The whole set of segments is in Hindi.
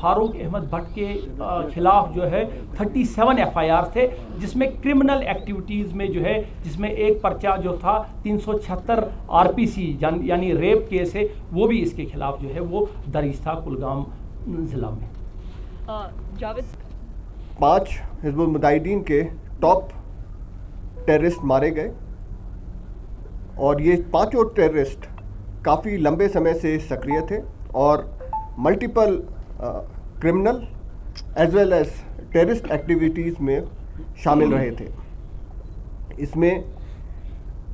फारूक अहमद भट्ट के खिलाफ जो है 37 एफआईआर थे, जिसमें क्रिमिनल एक्टिविटीज़ में जो है, जिसमें एक पर्चा जो था 376 आरपीसी यानी रेप केस है, वो भी इसके खिलाफ जो है वो दर्ज था कुलगाम ज़िला में। जावेद, 5 हिज़्बुल मुजाहिदीन के टॉप टेररिस्ट मारे गए और ये पांचों टेररिस्ट काफ़ी लंबे समय से सक्रिय थे और multiple criminal as well as terrorist activities में शामिल रहे थे। इसमें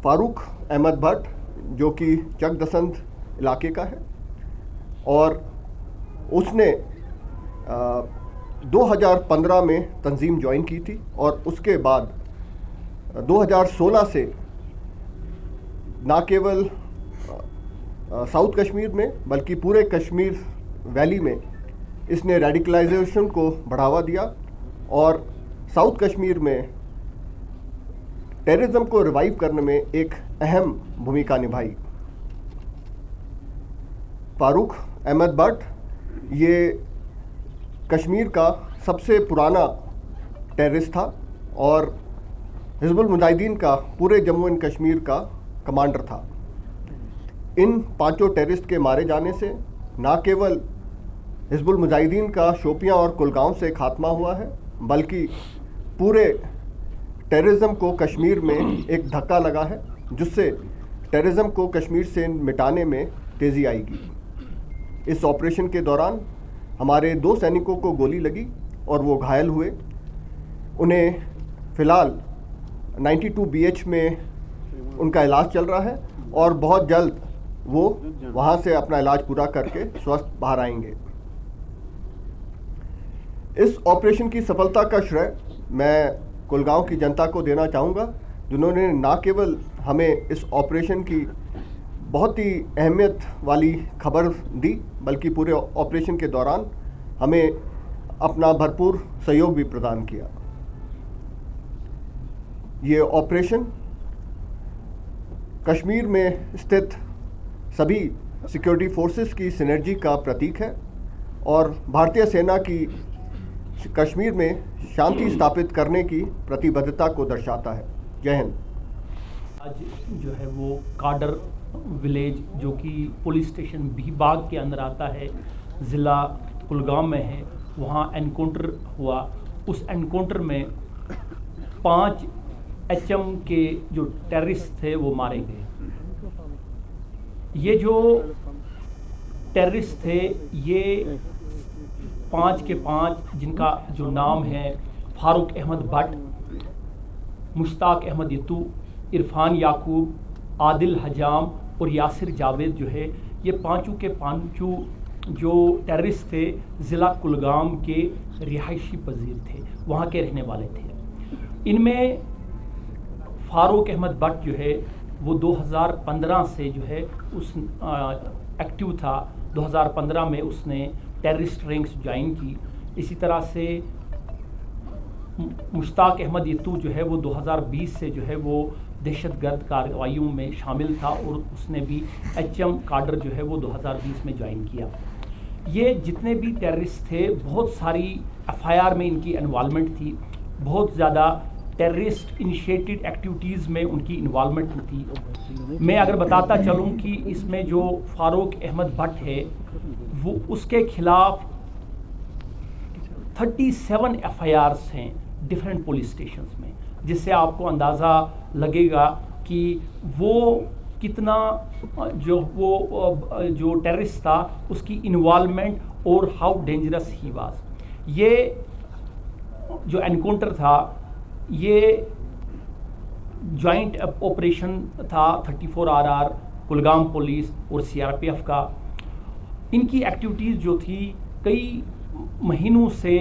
फारूक अहमद भट्ट जो कि चकदसंद इलाके का है और उसने 2015 में तंजीम ज्वाइन की थी और उसके बाद 2016 से ना केवल साउथ कश्मीर में बल्कि पूरे कश्मीर वैली में इसने रेडिकलाइजेशन को बढ़ावा दिया और साउथ कश्मीर में टेररिज्म को रिवाइव करने में एक अहम भूमिका निभाई। फारूक अहमद भट्ट ये कश्मीर का सबसे पुराना टेररिस्ट था और हिज़्बुल मुजाहिदीन का पूरे जम्मू एंड कश्मीर का कमांडर था। इन पांचों टेररिस्ट के मारे जाने से ना केवल हिज़्बुल मुजाहिदीन का शोपियां और कुलगाम से खात्मा हुआ है, बल्कि पूरे टेररिज्म को कश्मीर में एक धक्का लगा है, जिससे टेररिज्म को कश्मीर से मिटाने में तेज़ी आएगी। इस ऑपरेशन के दौरान हमारे 2 सैनिकों को गोली लगी और वो घायल हुए। उन्हें फ़िलहाल 92 BH में उनका इलाज चल रहा है और बहुत जल्द वो वहाँ से अपना इलाज पूरा करके स्वस्थ बाहर आएंगे। इस ऑपरेशन की सफलता का श्रेय मैं कुलगांव की जनता को देना चाहूँगा, जिन्होंने ना केवल हमें इस ऑपरेशन की बहुत ही अहमियत वाली खबर दी, बल्कि पूरे ऑपरेशन के दौरान हमें अपना भरपूर सहयोग भी प्रदान किया। ये ऑपरेशन कश्मीर में स्थित सभी सिक्योरिटी फोर्सेस की सिनर्जी का प्रतीक है और भारतीय सेना की कश्मीर में शांति स्थापित करने की प्रतिबद्धता को दर्शाता है। जय हिंद। आज जो है वो काडर विलेज, जो कि पुलिस स्टेशन भीबाग के अंदर आता है, ज़िला कुलगाम में है, वहाँ एनकाउंटर हुआ। उस एनकाउंटर में 5 HM के जो टेररिस्ट थे वो मारे गए। ये जो टेररिस्ट थे, ये 5 के 5 जिनका जो नाम है फारूक अहमद भट्ट, मुश्ताक अहमद यतू, इरफान याकूब, आदिल हजाम और यासिर जावेद जो है, ये पांचों के पांचों जो टेररिस्ट थे ज़िला कुलगाम के रिहायशी पजीर थे, वहाँ के रहने वाले थे। इनमें फारूक अहमद भट्ट जो है वो 2015 से जो है उस एक्टिव था। 2015 में उसने टेररिस्ट रैंक्स ज्वाइन की। इसी तरह से मुश्ताक अहमद यतू जो है वो 2020 से जो है वो दहशतगर्द कार्रवाइयों में शामिल था और उसने भी HM काडर जो है वो 2020 में ज्वाइन किया। ये जितने भी टेररिस्ट थे, बहुत सारी FIR में इनकी इन्वॉल्वमेंट थी, बहुत ज़्यादा टेररिस्ट इनिशिएटेड एक्टिविटीज़ में उनकी इन्वॉल्वमेंट थी। मैं अगर बताता चलूँ कि इसमें जो फारूक अहमद भट्ट है वो उसके खिलाफ 37 FIRs हैं डिफरेंट पुलिस स्टेशंस में, जिससे आपको अंदाज़ा लगेगा कि वो कितना जो टेररिस्ट था उसकी इन्वॉल्वमेंट और हाउ डेंजरस ही वाज। ये जो एनकाउंटर था ये जॉइंट ऑपरेशन था 34RR कुलगाम पुलिस और CRPF का। इनकी एक्टिविटीज़ जो थी कई महीनों से,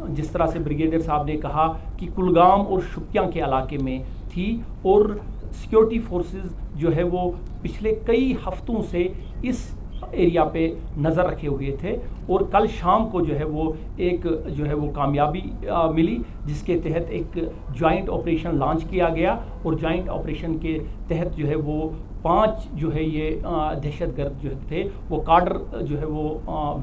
जिस तरह से ब्रिगेडियर साहब ने कहा कि कुलगाम और शोपियां के इलाके में थी और सिक्योरिटी फोर्सेस जो है वो पिछले कई हफ्तों से इस एरिया पे नज़र रखे हुए थे और कल शाम को जो है वो कामयाबी मिली, जिसके तहत एक जॉइंट ऑपरेशन लॉन्च किया गया और जॉइंट ऑपरेशन के तहत जो है वो 5 जो है ये दहशतगर्द जो थे वो काडर जो है वो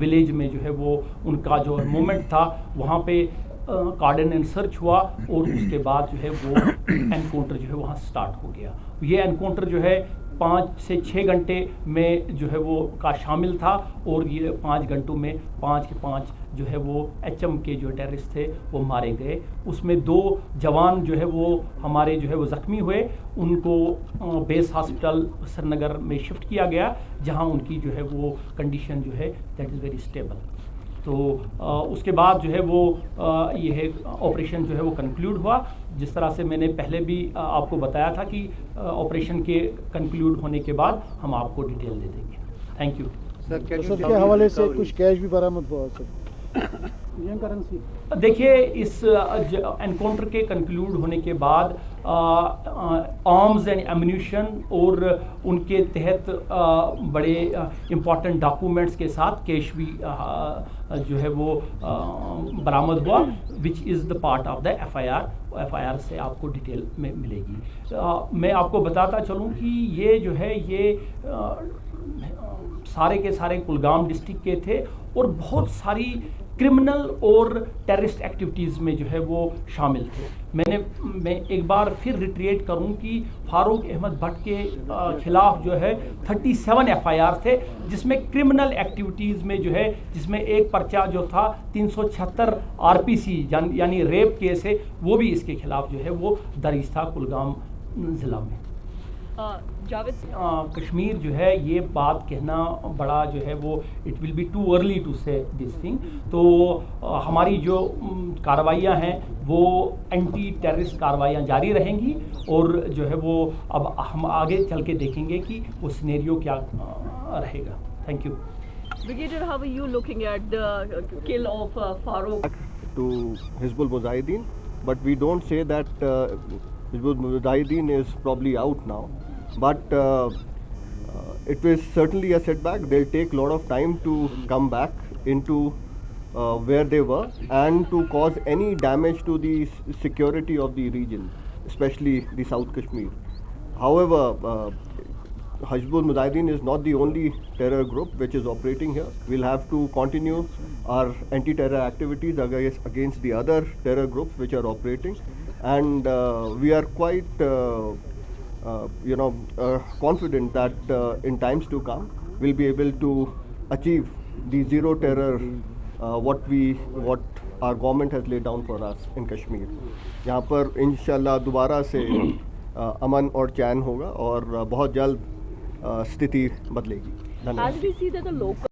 विलेज में जो है वो उनका जो मूवमेंट था वहाँ पे कार्डन एंड सर्च हुआ और उसके बाद जो है वो एनकाउंटर जो है वहाँ स्टार्ट हो गया। ये एनकाउंटर जो है 5 से 6 घंटे में जो है वो का शामिल था और ये 5 घंटों में 5 के 5 जो है वो HM के जो टेररिस्ट थे वो मारे गए। उसमें 2 जवान जो है वो हमारे जो है वो ज़ख्मी हुए, उनको बेस हॉस्पिटल श्रीनगर में शिफ्ट किया गया जहां उनकी जो है वो कंडीशन जो है दैट इज़ वेरी स्टेबल। तो उसके बाद जो है वो ये है ऑपरेशन जो है वो कंक्लूड हुआ। जिस तरह से मैंने पहले भी आपको बताया था कि ऑपरेशन के कंक्लूड होने के बाद हम आपको डिटेल दे देंगे। Thank you sir. के हवाले से कुछ कैश भी बरामद हुआ सर? देखिए, इस एनकाउंटर के कंक्लूड होने के बाद आर्म्स एंड एम्यूनिशन और उनके तहत बड़े इम्पॉर्टेंट डॉक्यूमेंट्स के साथ कैश भी जो है वो बरामद हुआ, which is the part of the FIR से आपको डिटेल में मिलेगी। मैं आपको बताता चलूँ कि ये जो है ये सारे के सारे कुलगाम डिस्ट्रिक्ट के थे और बहुत सारी क्रिमिनल और टेररिस्ट एक्टिविटीज़ में जो है वो शामिल थे। मैं एक बार फिर रिट्रेट करूं कि फारूक अहमद भट्ट के खिलाफ जो है 37 एफआईआर थे, जिसमें क्रिमिनल एक्टिविटीज़ में जो है जिसमें एक पर्चा जो था 376 आरपीसी यानी रेप केस है, वो भी इसके खिलाफ जो है वो दर्ज था कुलगाम ज़िला में। जावेद कश्मीर जो है ये बात कहना बड़ा जो है वो it will be too early to say this thing. तो हमारी जो कार्रवाइयाँ हैं वो एंटी टेररिस्ट कार्रवाइयाँ जारी रहेंगी और जो है वो अब हम आगे चल के देखेंगे कि वो सिनेरियो क्या रहेगा। Thank you. Brigadier, how are you looking at the kill of Farooq? To Hizbul Mujahideen, but we don't say that Hizbul Mujahideen is probably out now, but it was certainly a setback. They'll take a lot of time to come back into where they were and to cause any damage to the security of the region, especially the South Kashmir. However, Hizbul Mujahideen is not the only terror group which is operating here. We'll have to continue our anti-terror activities against the other terror groups which are operating, and we are quite confident that in times to come we'll be able to achieve the zero terror what our government has laid down for us in Kashmir. यहाँ पर इंशाल्लाह दोबारा से अमन और चैन होगा और बहुत जल्द स्थिति बदलेगी। धन्यवाद। As we see that the local